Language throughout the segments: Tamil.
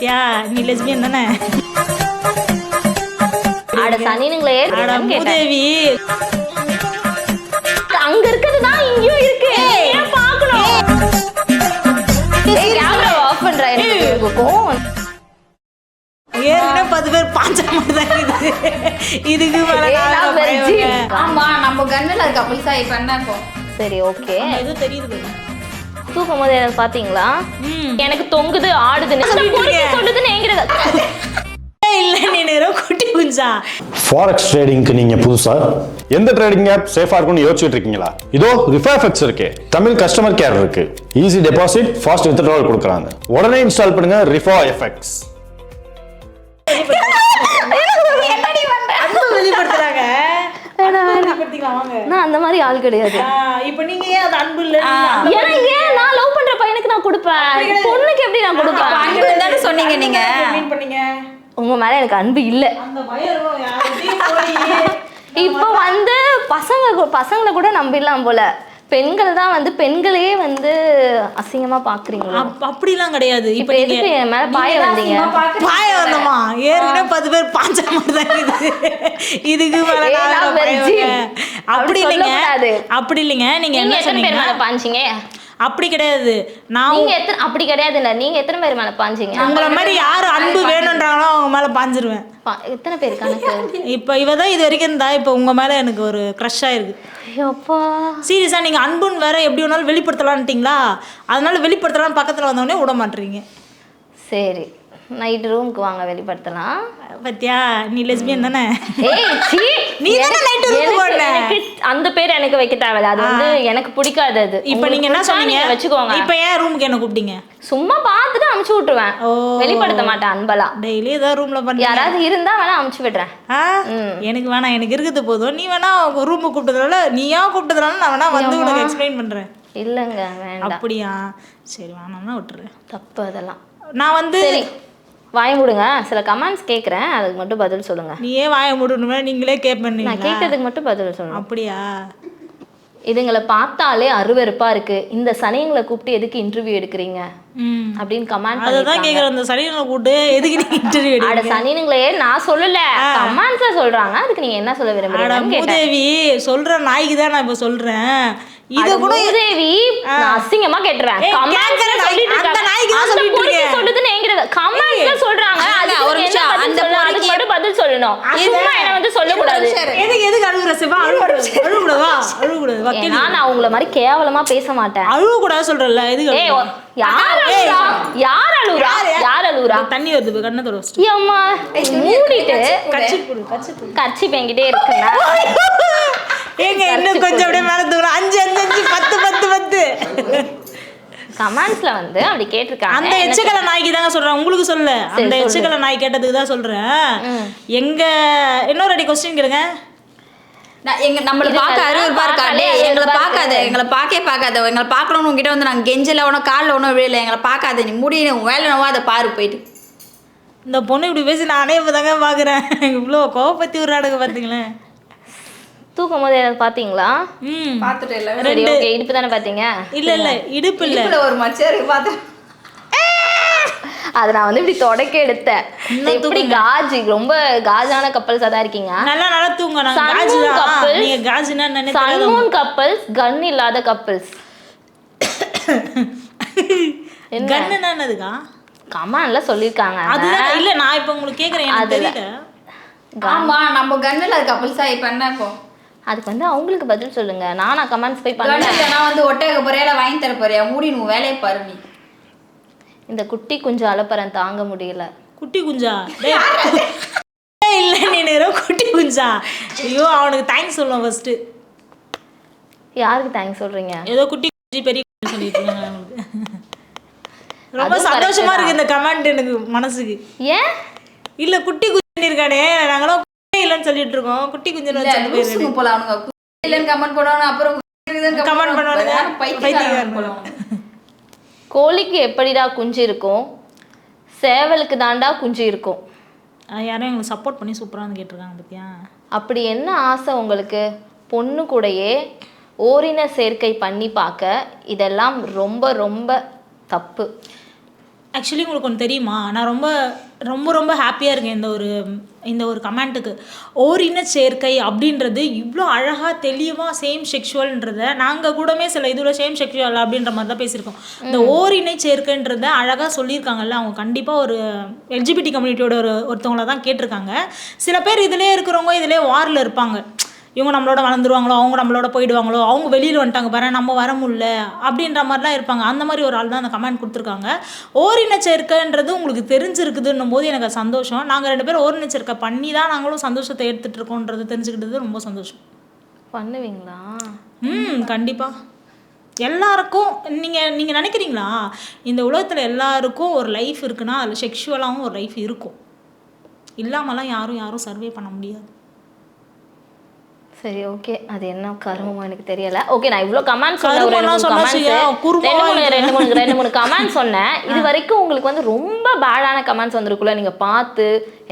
பத்தியா நீ லெஸ்பியன் தானே? அட சனினுங்களே அட மூதேவி, அங்க இருக்கிறது தான் இங்கேயும் இருக்கு. ஏன் பார்க்கணும்? கேமரா ஆஃப் பண்ற. எனக்கு கோவம். ஏற்கனவே 10 பேர் பாஞ்ச மாதிரி தான் இருக்குது. இதுக்கு மேல ஆமா நம்ம கண்ணுல இருக்க கப்பிள்ஸா இப்ப என்ன இப்போ? சரி ஓகே. இது தெரியுது. தூக்கும் போது எனக்கு பாத்தீங்களா? எனக்கு தொங்குது ஆடுதுன்னு சொல்லுதுன்னு என்கிறது இல்ல. நீ நேரோ குட்டி குஞ்சா. ஃபாரெக்ஸ் ட்ரேடிங்க்கு நீங்க புதுசா எந்த ட்ரேடிங் ஆப் சேஃபா இருக்கும்னு யோசிச்சுட்டு இருக்கீங்களா? இதோ ரிஃபாஃபெக்ஸ் இருக்கு. தமிழ் கஸ்டமர் கேர் இருக்கு. ஈஸி டெபாசிட், ஃபாஸ்ட் வித்ட்ராவல் கொடுக்குறாங்க. உடனே இன்ஸ்டால் பண்ணுங்க ரிஃபா எஃப்எக்ஸ். வெளிப்படுத்துறாங்க. நான் அந்த மாதிரி ஆள் கிடையாது. இப்போ நீங்க ஏன் அது அன்பு இல்ல? எனக்கு நான் லவ் பண்ற பையனுக்கு நான் கொடுப்பேன். பொண்ணுக்கு எப்படி நான் கொடுப்பேன்? அன்பு தானே சொன்னீங்க நீங்க. மீன் பண்ணீங்க. உங்க மேல எனக்கு அன்பு இல்ல. அந்த பயம் யாரையும் போய் இப்போ வந்து பசங்களை கூட நம்பிடலாம் போல. பெண்கள் தான் வந்து பெண்களையே வந்து அசிங்கமா பாக்குறீங்களா? அப்படிலாம் கிடையாது. இப்போ எதுக்கு என் மேல பாய வந்தீங்க? பாய வந்தோமா? ஏற்கனவே 10 பேர் பாஞ்ச மாதிரி தான் இருக்குது. இதுக்கு மேல அப்படி இல்லைங்க. அப்படி இல்லைங்க. நீங்க என்ன எத்தனை பேர் மேல பாஞ்சீங்க? அப்படி கிடையாது. நீங்க அப்படி கிடையாது இல்ல. நீங்க எத்தனை பேர் மேல பாஞ்சீங்க? உங்களை மாதிரி யாரு அன்பு வேணும்ன்றாங்களோ அவங்க மேல பாஞ்சிருவேன். எத்தனை பேர் கணக்கு? இப்ப இவதான் இது வரைக்கும் இருந்தா இப்ப உங்க மேல எனக்கு ஒரு க்ரஷ் ஆயிருக்கு. அப்பா சீரியஸா நீங்க அன்புன்னு வேற எப்படி வேணாலும் வெளிப்படுத்தலான்ட்டீங்களா? அதனால வெளிப்படுத்தலாம் பக்கத்துல வந்தவொடனே விட மாட்டீங்க. சரி நைட் ரூமுக்கு வாங்க வெளிப்படுத்தலாம். பத்தியா நீ லெஸ்பியன் தானே? நீ தானே நைட் ரூமுக்கு போறே. அந்த பேர் எனக்கு வைக்க தேவையில்ல. அது வந்து எனக்கு பிடிக்காது. அது இப்போ நீங்க என்ன சொன்னீங்க? வெச்சுக்கோங்க. இப்போ ஏன் ரூமுக்கு என்ன கூப்பிட்டீங்க? சும்மா பார்த்துட்டு அமுச்சு விட்டுருவேன். வெளிப்படுத்த மாட்டேன் அன்பலா. டெய்லி ஏதோ ரூம்ல பண்ணி யாராவது இருந்தா வேணா அமுச்சு விடுறேன். எனக்கு வேணாம். எனக்கு இருக்குது போதும். நீ வேணா ரூமுக்கு கூப்பிட்டதுனால நீயா கூப்பிட்டதுனால நான் வேணா வந்து உனக்கு எக்ஸ்பிளைன் பண்றேன். இல்லங்க வேண்டாம். அப்படியா? சரி வேணாம்னா விட்டுறேன். தப்பு அதெல்லாம். நான் வந்து வாய மூடுங்க. சில கமெண்ட்ஸ் கேட்குறேன், அதுக்கு மட்டும் பதில் சொல்லுங்க. நீயே வாய மூடணுமே? நீங்களே கேட்பீங்க. நான் கேட்டதுக்கு மட்டும் பதில் சொல்லணும். அப்படியா? இதுங்களை பார்த்தாலே அருவருப்பா இருக்கு. இந்த சனிங்களை கூப்பிட்டு எதுக்கு இன்டர்வியூ எடுக்கிறீங்க அப்படின்னு கமெண்ட் அதுதான் கேக்குறேன். இந்த சனிங்களை கூப்பிட்டு எதுக்கு நீங்க இன்டர்வியூ எடுக்கிறீங்க? அட சனிங்களே நான் சொல்லல, கமெண்ட்ஸ்ல சொல்றாங்க. அதுக்கு நீங்க என்ன சொல்ல விரும்புறீங்க? மூதேவி சொல்ற நாய்க்கு தான் நான் இப்ப சொல்றேன். இது கூட மூதேவி நான் அசிங்கமா கேட்றேன். கமெண்ட்ஸ்ல சொல்லிட்டு இருக்காங்க. அந்த பொறுத்து சொல்லுதுன்னு என்கிறது கமெண்ட்ஸ்ல சொல்றாங்க. அதுக்கு ஒரு நிமிஷம் அந்த பொறுத்து மட்டும் பதில் சொல்லணும். சும்மா என்ன வந்து சொல்ல கூடாது. எதுக்கு அழுகுற சிவா? அழுகக்கூடாதா? அழுகக்கூடாது. நான் அவங்கள மாதிரி கேவலமா பேச மாட்டேன். அழுகக்கூடாது சொல்றல. எதுக்கு? யார் அழுகுறா? யார் அழுகுறா? யார் அழுகுறா? தண்ணி வருது கண்ணை தர வச்சிட்டு. அம்மா மூடிட்டு கட்சி பெங்கிட்டே இருக்குன்னா ஏங்க இன்னும் கொஞ்சம் அப்படியே மேல தூரம் 5 5 5 10 10 10 கமெண்ட்ஸ்ல வந்து அப்படி கேட்டிருக்காங்க. அந்த எச்சக்கல நாய்க்கு தாங்க சொல்றேன், உங்களுக்கு சொல்ல. அந்த எச்சக்கல நாய் கேட்டதுக்கு தான் சொல்றேன். எங்க இன்னொரு அடி क्वेश्चन கேளுங்க. நம்மள பார்க்க அருவருப்பா இருக்காடே. எங்களை பார்க்காத, எங்களை பார்க்காத. எங்களை பார்க்கணும்னு உங்ககிட்ட வந்து நாங்கள் கெஞ்சல ஒன்றும் காலில் ஒன்றும் விழல. எங்களை பார்க்காத. நீ முடியல உன் வேலை நோவா அதை பாரு போயிட்டு. இந்த பொண்ணு இப்படி பேசி நானே இப்போ தாங்க பார்க்குறேன். இவ்வளோ கோவப்பத்தி ஒரு நாடகம் பார்த்தீங்களேன். தூக்கும் போது ஏதாவது பார்த்தீங்களா? பார்த்துட்டு இல்லை. சரி ஓகே. இடுப்பு தானே பார்த்தீங்க? இல்லை இடுப்பு இல்லை, ஒரு மச்சேரி பார்த்து அதை நான் வந்து இப்படி தொடக்க எடுத்தேன். இப்படி காஜி ரொம்ப காஜான கப்பல்ஸா தான் இருக்கீங்க. நல்லா தூங்க. நீங்க காஜினா என்ன? சன்மூன் கப்பல்ஸ், கன் இல்லாத கப்பல்ஸ். கன்னுனா என்னதுக்கா? கமெண்ட்ல சொல்லிருக்காங்க. அதுதான் இல்ல நான் இப்போ உங்களுக்கு கேக்குறேன். எனக்கு தெரியல. ஆமா நம்ம கன்னுல இருக்க கப்பல்ஸா இப்ப என்ன இப்போ? அதுக்கு வந்து அவங்களுக்கு பதில் சொல்லுங்க. நானா கமெண்ட்ஸ் போய் பண்ணேன். நான் வந்து ஒட்டக போறியா வாங்கி தர போறியா? மூடி நீ வேலையை பாரு. நீ இந்த குட்டி குஞ்சு அலப்பறன் தாங்க முடியல. குட்டி குஞ்சா? இல்ல நீ நேரோ குட்டி குஞ்சா. ஐயோ அவனுக்கு தேங்க்ஸ் சொல்லணும் ஃபர்ஸ்ட். யாருக்கு தேங்க்ஸ் சொல்றீங்க? ஏதோ குட்டி குஞ்சு பெரிய குஞ்சு சொல்லிட்டு இருக்காங்க. ரொம்ப சந்தோஷமா இருக்கு இந்த கமெண்ட் எனக்கு மனசுக்கு. ஏன் இல்ல குட்டி குஞ்சு இருக்கானே, நாங்களும் குட்டி இல்லன்னு சொல்லிட்டு இருக்கோம். குட்டி குஞ்சுன்னு வச்சு பேரு போல அவனுங்க குட்டி இல்லன்னு கமெண்ட் பண்ணுவாங்க. அப்புறம் கமெண்ட் பண்ணுவாங்க பைத்தியக்காரன் போல. கோழிக்கு எப்படிடா குஞ்சு இருக்கும்? சேவலுக்கு தாண்டா குஞ்சு இருக்கும். யாரும் எங்களுக்கு சப்போர்ட் பண்ணி சூப்பராக கேட்டிருக்காங்க பார்த்தியா? அப்படி என்ன ஆசை உங்களுக்கு? பொண்ணு கூடயே ஓரின சேர்க்கை பண்ணி பார்க்க. இதெல்லாம் ரொம்ப ரொம்ப தப்பு. ஆக்சுவலி உங்களுக்கு ஒன்று தெரியுமா, நான் ரொம்ப ரொம்ப ரொம்ப ஹாப்பியாக இருக்கேன் இந்த ஒரு கமெண்ட்டுக்கு. ஓரின சேர்க்கை அப்படின்றது இவ்வளோ அழகாக தெளிவாக சேம் செக்ஷுவல்ன்றத நாங்கள் கூடமே சில இதில் சேம் செக்ஷுவல் அப்படின்ற மாதிரி தான் பேசியிருக்கோம். இந்த ஓரினை சேர்க்கைன்றத அழகாக சொல்லியிருக்காங்கல்ல, அவங்க கண்டிப்பாக ஒரு எல்ஜிபிடி கம்யூனிட்டியோட ஒருத்தவங்கள தான் கேட்டிருக்காங்க. சில பேர் இதிலே இருக்கிறவங்க இதிலே வாரில் இருப்பாங்க. இவங்க நம்மளோட வளர்ந்துருவாங்களோ, அவங்க நம்மளோட போயிடுவாங்களோ, அவங்க வெளியில் வந்துட்டாங்க பாரு, நம்ம வர முடியல அப்படின்ற மாதிரிலாம் இருப்பாங்க. அந்த மாதிரி ஒரு ஆள் தான் அந்த கமெண்ட் கொடுத்துருக்காங்க. ஓரின சேர்க்கைன்றது உங்களுக்கு தெரிஞ்சிருக்குதுன்னும் போது எனக்கு சந்தோஷம். நாங்கள் 2 பேரும் ஓரின சேர்க்கை பண்ணி தான் நாங்களும் சந்தோஷத்தை எடுத்துகிட்டு இருக்கோன்றது தெரிஞ்சுக்கிட்டது ரொம்ப சந்தோஷம். பண்ணுவீங்களா? கண்டிப்பாக. எல்லாருக்கும் நீங்கள் நினைக்கிறீங்களா இந்த உலகத்தில் எல்லாருக்கும் ஒரு லைஃப் இருக்குன்னா அதில் செக்ஷுவலாகவும் ஒரு லைஃப் இருக்கும். இல்லாமலாம் யாரும் சர்வே பண்ண முடியாது. சரி, ஓகே. அது என்ன கர்மமோ எனக்கு தெரியல. ஓகே, நான் இவ்வளோ கமெண்ட் சொன்னேன், 2 3 கமெண்ட் சொன்னேன். இது வரைக்கும் உங்களுக்கு வந்து ரொம்ப பேடான கமெண்ட்ஸ் வந்திருக்குல்ல, நீங்கள் பார்த்து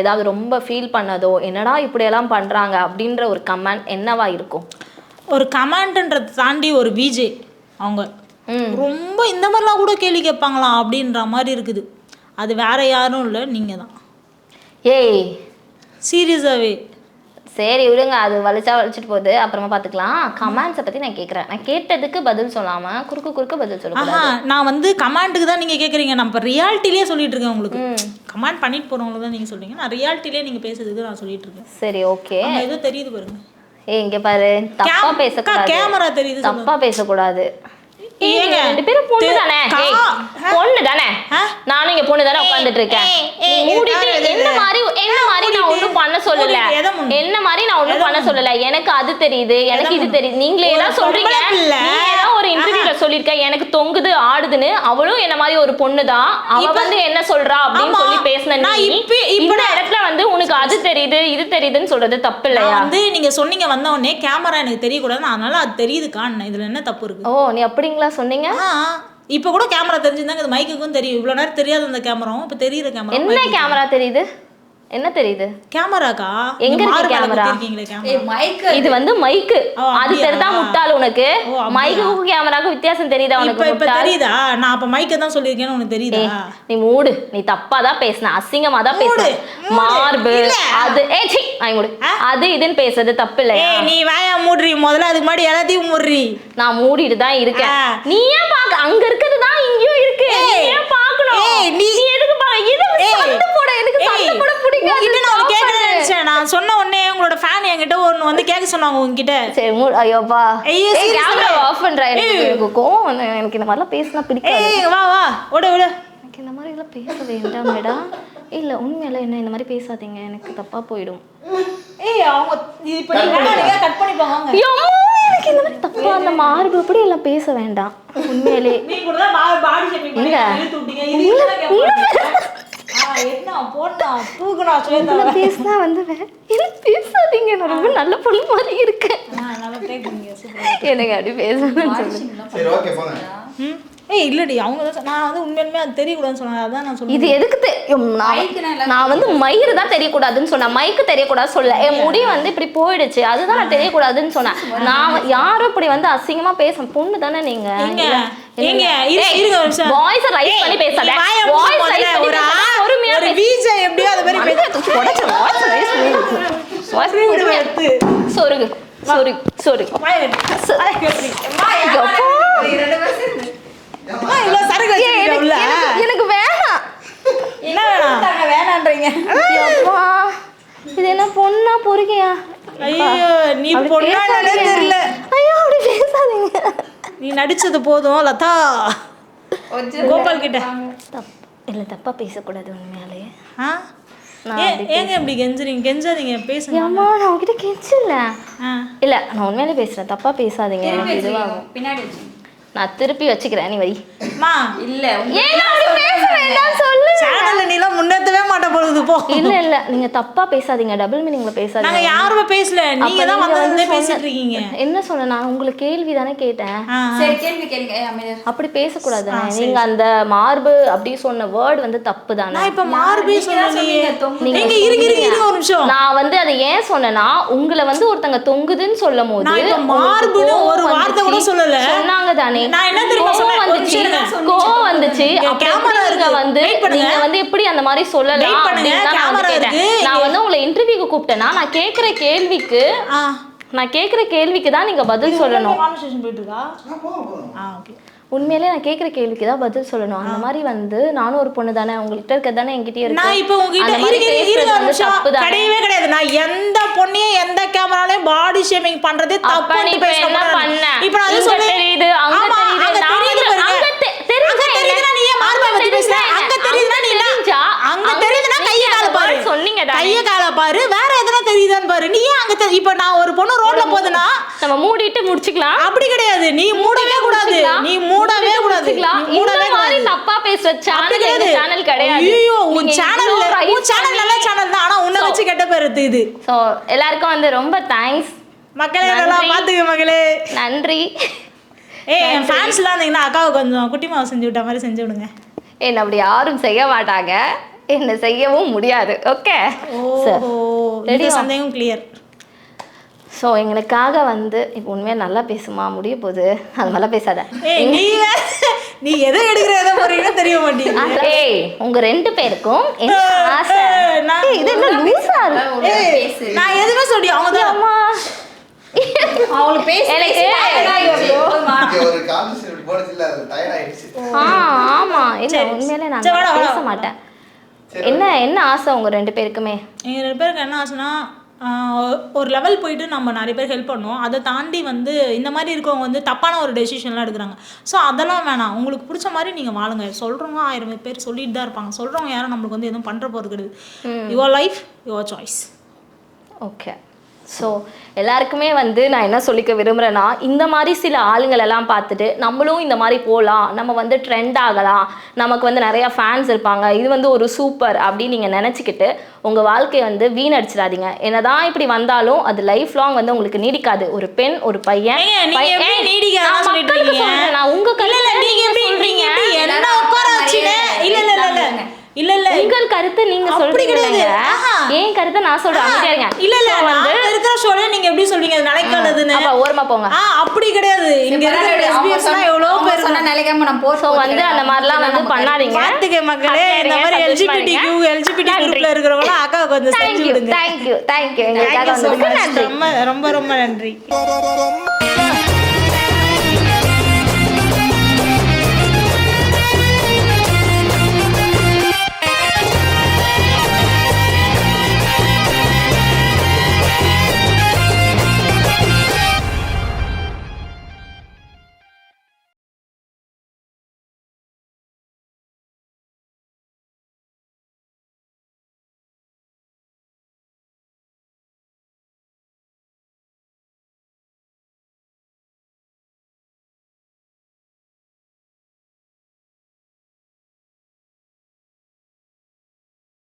ஏதாவது ரொம்ப ஃபீல் பண்ணதோ, என்னடா இப்படியெல்லாம் பண்ணுறாங்க அப்படின்ற ஒரு கமெண்ட் என்னவா இருக்கும்? ஒரு கமெண்ட்ன்றதை தாண்டி ஒரு விஜே அவங்க ரொம்ப இந்த மாதிரிலாம் கூட கேள்வி கேட்பாங்களா அப்படின்ற மாதிரி இருக்குது. அது வேற யாரும் இல்லை, நீங்கள் தான். ஏய், சீரியஸாகவே. சரி விடுங்க, அது வலிச்சிட்டு போகுது, அப்புறமா பார்த்துக்கலாம். கமெண்ட்ஸை பற்றி நான் கேட்குறேன். நான் கேட்டதுக்கு பதில் சொல்லாமல் குறுக்க பதில் சொல்லுங்கள். நான் வந்து கமெண்ட்டுக்கு தான் நீங்கள் கேட்குறீங்க, நான் இப்போ ரியாலிட்டிலே சொல்லிட்டு இருக்கேன் உங்களுக்கு. கமெண்ட் பண்ணிட்டு போகிறவங்களுக்கு தான் நீங்கள் சொல்கிறீங்க, நான் ரியாலிட்டிலே நீங்கள் பேசுறதுக்கு நான் சொல்லிட்டு இருக்கேன். சரி, ஓகே. ஏதோ தெரியுது பாருங்க. இங்கே பாரு, தப்பா பேசக்கூடாது. கேமரா தெரியுது, தப்பா பேசக்கூடாது. ஏங்க 2 பேரும் பொண்ணு தானே, பொண்ணு தானே, நானும் இங்க பொண்ணு தானே உட்கார்ந்துட்டு இருக்கேன். மூடிட்டு என்ன மாதிரி நான் ஒண்ணும் பண்ண சொல்லல, என்ன மாதிரி நான் ஒண்ணும் பண்ண சொல்லல. எனக்கு அது தெரியுது, எனக்கு இது தெரியுது. நீங்களே தான் சொல்றீங்க. நீங்க ஏதாவது ஒரு இன்டர்வியூல சொல்லிருக்க எனக்கு தொங்குது ஆடுதுன்னு. அவளும் என்ன மாதிரி ஒரு பொண்ணு தான், அவ வந்து என்ன சொல்றா அப்படின்னு சொல்லி பேசின நீ இந்த இடத்துல வந்து உனக்கு அது தெரியுது இது தெரியுதுன்னு சொல்றது தப்பு இல்லையா? வந்து நீங்க சொன்னீங்க வந்த உடனே கேமரா எனக்கு தெரியக்கூடாது, அதனால அது தெரியுதுக்கா, இதுல என்ன தப்பு இருக்கு? ஓ, நீ அப்படிங்களா சொன்னீங்க? இப்போ கூட கேமரா தெரிஞ்சிருந்தாங்க, இது மைக்குக்கும் தெரியும். இவ்வளோ நேரம் தெரியாது அந்த கேமராவும், இப்போ தெரியுற கேமரா. என்ன கேமரா தெரியுது? என்ன தெரியுது? கேமராக்கா? எங்க இருக்கு கேமரா? இது வந்து மைக்கு. அது தெரியுதா முட்டாள் உனக்கு? மைக்குக்கும் கேமராக்கும் வித்தியாசம் தெரியுதா உனக்கு? இப்ப தெரியுதா? நான் அப்ப மைக்க தான் சொல்லிருக்கேன்னு உனக்கு தெரியுதா? நீ மூடு, நீ தப்பா தான் பேசுன, அசிங்கமா தான் பேசுன. மார்பு அது மூடு, அது இதுன்னு பேசுறது தப்பு இல்லையா? நீ வாயா மூடுறி முதல்ல, அதுக்கு முன்னாடி எல்லாத்தையும் மூடுறி. நான் மூடிட்டு தான் இருக்கேன். நீ ஏன் பாக்க? அங்க இருக்கிறது தான் இங்கேயும் இருக்கு, நீ ஏன் பாக்கணும்? நீ எதுக்கு பாக்க? இது சண்டை போட, எனக்கு சண்டை போட பிடிக்காது. நான் கேட்கறேன்னு நினைச்சேன். நான் சொன்ன உடனே உங்களோட ஃபேன் என்கிட்ட ஒன்னு வந்து கேட்க சொன்னாங்க உங்ககிட்ட. சரி மூடு. ஐயோப்பா, கேமரா ஆஃப் பண்றா. எனக்கு கோவம் வந்து, எனக்கு இந்த மாதிரிலாம் பேசினா பிடிக்காது. வா ஓட எனக்கு இந்த மாதிரி எல்லாம் பேச வேண்டாம் மேடம். இல்ல உண்மையில என்ன இந்த மாதிரி பேசாதீங்க, எனக்கு தப்பா போயிடும். அவங்க இப்ப நீங்க கட் பண்ணி போவாங்க. எனக்கு இந்த மாதிரி தப்பா அந்த மார்பு அப்படி எல்லாம் பேச வேண்டாம். உண்மையிலே நீ கூட தான் பாடி ஷேப்பிங் பண்ணி இழுத்து விட்டீங்க. இது என்ன போட்டா தூக்குனா சேதா பேசினா வந்து என்ன பேசாதீங்க, நான் ரொம்ப நல்ல பொண்ணு மாதிரி இருக்கேன். நல்லா டேக் பண்ணுங்க, சூப்பரா எனக்கு அப்படி பேசணும்னு சொல்லுங்க. சரி ஓகே போங்க. இல்லடி அவங்க தான், நான் வந்து உண்மையுமே அது தெரியக்கூடாதுன்னு சொன்னேன். அதான் நான் சொல்றேன். இது எதுக்கு நான் வந்து மயிறு தான் தெரியக்கூடாதுன்னு சொன்னேன், மைக்கு தெரியக்கூடாது சொல்ல. என் முடி வந்து இப்படி போயிடுச்சு, அதுதான் நான் தெரியக்கூடாதுன்னு சொன்னேன். நான் யாரும் இப்படி வந்து அசிங்கமா பேச பொண்ணு தானே நீங்க. வாய்ஸ் ரைஸ் பண்ணி பேசாத. வாய்ஸ் ரைஸ் ஒரு பொறுமையா ஒரு வீச எப்படியோ அது மாதிரி பேச உடைச்ச வாய்ஸ் ரைஸ் பண்ணி வாய்ஸ் பொறுமையா சொருகு சொருகு சொருகு எனக்கு வேணாம். என்ன வேணாம்? வேணான்றீங்க. இது என்ன பொண்ணா பொறுக்கையா? ஐயோ நீ பொண்ணானே தெரியல. ஐயோ அப்படி பேசாதீங்க. நீ நடிச்சது போதும் லதா. கோபால் கிட்ட இல்ல தப்பா பேசக்கூடாது உண்மையாலே. ஏங்க இப்படி கெஞ்சுறீங்க? கெஞ்சாதீங்க, பேசுங்க. அம்மா நான் உங்ககிட்ட கெஞ்சல. இல்ல நான் உண்மையாலே பேசுறேன், தப்பா பேசாதீங்க. எனக்கு இதுவாகும். பின்னாடி நான் திருப்பி வச்சுக்கிறேன். நீ வை. மா இல்ல ஏன் அப்படி பேச வேண்டாம் சொல்லு. சேனல்ல நீ எல்லாம் முன்னேத்தவே மாட்ட போகுது போ. இல்ல நீங்க தப்பா பேசாதீங்க, டபுள் மீனிங்ல பேசாதீங்க. நாங்க யாருமே பேசல, நீங்க தான் வந்து பேசிட்டு இருக்கீங்க. என்ன சொன்ன? நான் உங்களுக்கு கேள்வி தானே கேட்டேன். சரி கேள்வி கேளுங்க. அமைதியா அப்படி பேச கூடாது. நீங்க அந்த மார்பு அப்படி சொன்ன வேர்ட் வந்து தப்பு தானே. நான் இப்ப மார்பே சொன்னீங்க. நீங்க இருங்க ஒரு நிமிஷம். நான் வந்து அதை ஏன் சொன்னேன்னா, உங்களை வந்து ஒருத்தங்க தொங்குதுன்னு சொல்லும்போது நான் இப்ப மார்புன்னு ஒரு வார்த்தை கூட சொல்லல. சொன்னாங்க தானே. நான் என்ன தெரியுமா சொன்னேன்? கோவம் வந்துச்சு. வச்சு கேமரா நீங்க வந்து எப்படி அந்த மாதிரி சொல்லலாம் அப்படின்னு நான் வந்து கேட்டேன். நான் வந்து உங்களை இன்டர்வியூக்கு கூப்பிட்டேன்னா நான் கேக்குற கேள்விக்கு தான் நீங்க பதில் சொல்லணும். உண்மையிலே நான் கேட்குற கேள்விக்கு தான் பதில் சொல்லணும். அந்த மாதிரி வந்து நானும் ஒரு பொண்ணு தானே, உங்கள்கிட்ட இருக்கிறது தானே என்கிட்டயே இருக்கு. நான் இப்போ உங்ககிட்ட கிடையவே கிடையாது. நான் எந்த பொண்ணையும் எந்த கேமராலையும் பாடி ஷேமிங் பண்றதே தப்பு. நீ என்ன பண்ண? இப்போ நான் சொல்ல தெரியுது, அங்க தெரியுது, கைய கால பாரு, வேற எதனா தெரியுதான்னு பாரு. நீ ஏன் அங்க இப்ப நான் ஒரு பொண்ணு ரோட்ல போதுனா நம்ம மூடிட்டு முடிச்சுக்கலாம். அப்படி கிடையாது. நீ மூடவே கூடாது. இந்த மாதிரி தப்பா பேசுற சேனல் கிடையாது. ஐயோ, உன் சேனல் நல்ல சேனல் தான். ஆனா உன்னை வச்சு கெட்ட பேர் இது. சோ எல்லாருக்கும் வந்து ரொம்ப தேங்க்ஸ் மக்களே. நல்லா பாத்துக்க மக்களே. நன்றி. என் ஃபேன்ஸ்லாம் இருந்தீங்கன்னா அக்காவை கொஞ்சம் குட்டி மாவு செஞ்சு விட்ட மாதிரி செஞ்சு விடுங்க. என்ன அப்படி யாரும் செய்ய மாட்டாங்க, என்ன செய்யவும் முடியாது. Okay, ready? சந்தேகம் கிளியர். ஸோ எங்களுக்காக வந்து இப்போ உண்மையாக நல்லா பேசுமா முடிய போகுது, அது நல்லா பேசாத. நீ எதை எடுக்கிற எதை போறீங்கன்னு தெரிய மாட்டேங்குது. ஏய், உங்க 2 பேருக்கும் என்ன ஆசை? இது என்ன லூசா இருக்கு? நான் எதுவுமே சொல்லி அவங்க தான் அம்மா அவங்களுக்கு பேசி ஒரு கான்வர்சேஷன் இப்படி போடுச்சுல, அது டயர்ட் ஆயிடுச்சு. ஆமா, இல்ல உண்மையிலே நான் பேச மாட்டேன். என்ன ஆசை உங்க 2 பேருக்குமே? எங்க 2 பேருக்கு என்ன ஆசைன்னா, ஒரு லெவல் போயிட்டு நம்ம நிறைய பேர் ஹெல்ப் பண்ணுவோம். அதை தாண்டி வந்து இந்த மாதிரி இருக்கவங்க வந்து தப்பான ஒரு டெசிஷன்லாம் எடுக்கிறாங்க. ஸோ அதெல்லாம் வேணாம். உங்களுக்கு பிடிச்ச மாதிரி நீங்கள் வாழுங்க. சொல்கிறவங்க 1000 பேர் சொல்லிட்டு தான் இருப்பாங்க. சொல்கிறவங்க யாரும் நம்மளுக்கு வந்து எதுவும் பண்ணுற போகிறது கிடையாது. Your life your choice. Okay, so எல்லாருக்குமே வந்து நான் என்ன சொல்லிக்க விரும்புகிறேன்னா, இந்த மாதிரி சில ஆளுங்களெல்லாம் பார்த்துட்டு நம்மளும் இந்த மாதிரி போகலாம், நம்ம வந்து ட்ரெண்ட் ஆகலாம், நமக்கு வந்து நிறையா ஃபேன்ஸ் இருப்பாங்க, இது வந்து ஒரு சூப்பர் அப்படின்னு நீங்கள் நினச்சிக்கிட்டு உங்கள் வாழ்க்கையை வந்து வீணடிச்சிடாதீங்க. என்னதான் இப்படி வந்தாலும் அது லைஃப் லாங் வந்து உங்களுக்கு நீடிக்காது. ஒரு பெண், ஒரு பையன், நான் உங்கள் இல்ல உங்கள் கருத்து நீங்க சொல்றீங்க, ஏன் கருத்தை நான் சொல்றேன். அமைதியா இருங்க. இல்ல வந்து இருக்கிற ஷோல நீங்க எப்படி சொல்றீங்க அது நிலைக்காததுன்னு? அப்ப ஓரமா போங்க. அப்படி கிடையாது. இங்க இருக்கிற லெஸ்பியன்ஸ்லாம் எவ்வளவு பேர் சொன்ன நிலைக்காம நான் சோ வந்து அந்த மாதிரிலாம் வந்து பண்ணாதீங்க. பாத்துக்க மக்களே, இந்த மாதிரி LGBT குரூப்ல இருக்கிறவங்க அக்கா கொஞ்சம் செஞ்சு விடுங்க. தேங்க் யூ எங்களுக்காக வந்ததுக்கு நன்றி. ரொம்ப ரொம்ப நன்றி.